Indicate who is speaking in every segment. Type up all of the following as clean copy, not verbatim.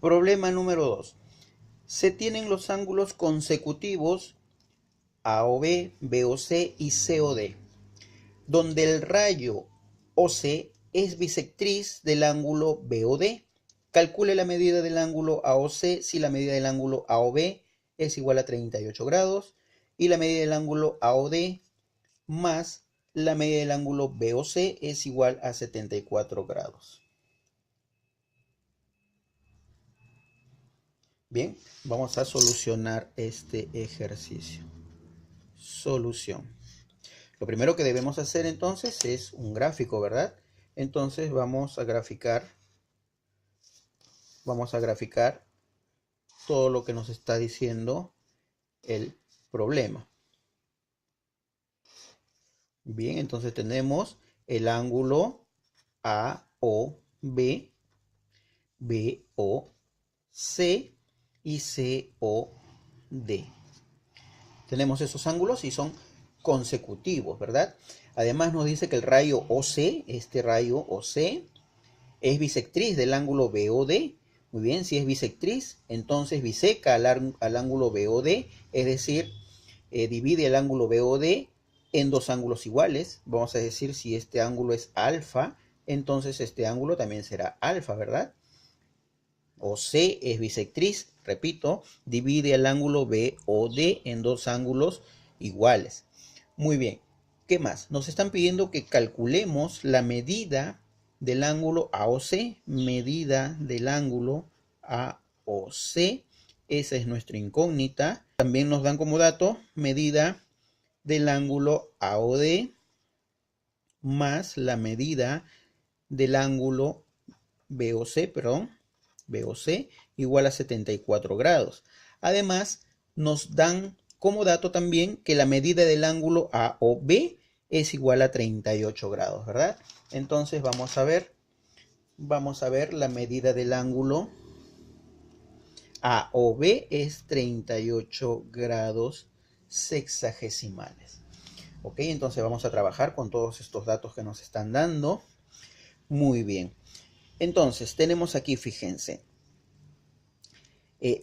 Speaker 1: Problema número 2. Se tienen los ángulos consecutivos AOB, BOC y COD, donde el rayo OC es bisectriz del ángulo BOD. Calcule la medida del ángulo AOC si la medida del ángulo AOB es igual a 38 grados y la medida del ángulo AOD más la medida del ángulo BOC es igual a 74 grados. Bien, vamos a solucionar este ejercicio. Solución. Lo primero que debemos hacer entonces es un gráfico, ¿verdad? Entonces vamos a graficar todo lo que nos está diciendo el problema. Bien, entonces tenemos el ángulo AOB, BOC y COD. Tenemos esos ángulos y son consecutivos, ¿verdad? Además nos dice que el rayo OC, este rayo OC, es bisectriz del ángulo BOD. Muy bien, si es bisectriz, entonces biseca al ángulo BOD, es decir, divide el ángulo BOD en dos ángulos iguales. Vamos a decir, si este ángulo es alfa, entonces este ángulo también será alfa, ¿verdad? OC es bisectriz, repito, divide el ángulo BOD en dos ángulos iguales. Muy bien, ¿qué más? Nos están pidiendo que calculemos la medida del ángulo AOC, medida del ángulo AOC, esa es nuestra incógnita. También nos dan como dato medida del ángulo AOD más la medida del ángulo BOC igual a 74 grados. Además, nos dan como dato también que la medida del ángulo AOB es igual a 38 grados, ¿verdad? Entonces vamos a ver la medida del ángulo AOB es 38 grados sexagesimales. Ok, entonces vamos a trabajar con todos estos datos que nos están dando. Muy bien. Entonces, tenemos aquí, fíjense,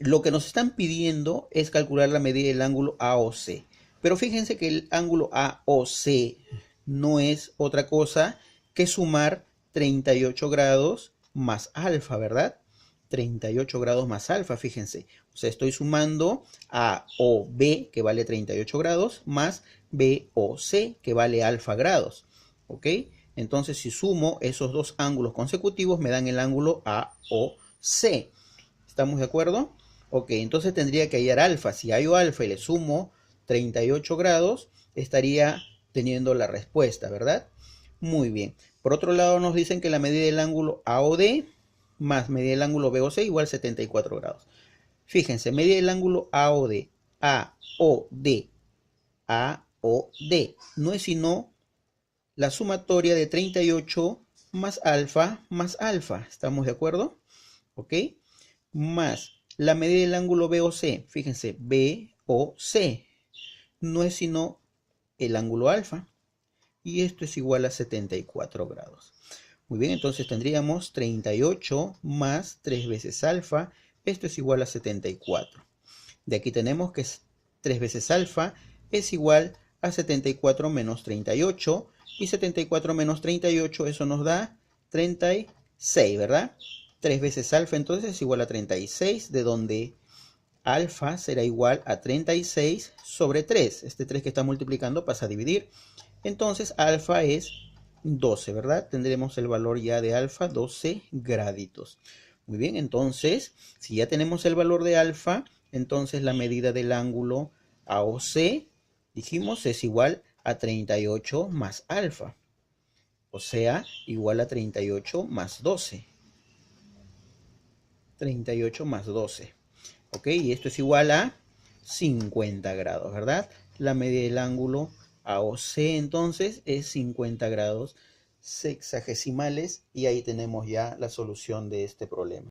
Speaker 1: lo que nos están pidiendo es calcular la medida del ángulo AOC. Pero fíjense que el ángulo AOC no es otra cosa que sumar 38 grados más alfa, ¿verdad? 38 grados más alfa, fíjense. O sea, estoy sumando AOB, que vale 38 grados, más BOC, que vale alfa grados. ¿Ok? Entonces, si sumo esos dos ángulos consecutivos, me dan el ángulo AOC. ¿Estamos de acuerdo? Ok, entonces tendría que hallar alfa. Si hallo alfa y le sumo 38 grados, estaría teniendo la respuesta, ¿verdad? Muy bien. Por otro lado, nos dicen que la medida del ángulo AOD más medida del ángulo BOC igual 74 grados. Fíjense, medida del ángulo AOD, AOD, no es sino la sumatoria de 38 más alfa. ¿Estamos de acuerdo? ¿Ok? Más la medida del ángulo BOC. Fíjense, BOC no es sino el ángulo alfa. Y esto es igual a 74 grados. Muy bien, entonces tendríamos 38 más 3 veces alfa. Esto es igual a 74. De aquí tenemos que 3 veces alfa es igual a 74 menos 38. Y 74 menos 38, eso nos da 36, ¿verdad? 3 veces alfa entonces es igual a 36, de donde alfa será igual a 36 sobre 3. Este 3 que está multiplicando pasa a dividir. Entonces alfa es 12, ¿verdad? Tendremos el valor ya de alfa, 12 graditos. Muy bien, entonces, si ya tenemos el valor de alfa, entonces la medida del ángulo AOC, dijimos, es igual a 38 más alfa. O sea, igual a 38 más 12. 38 más 12. ¿Ok? Y esto es igual a 50 grados, ¿verdad? La medida del ángulo AOC entonces es 50 grados sexagesimales y ahí tenemos ya la solución de este problema.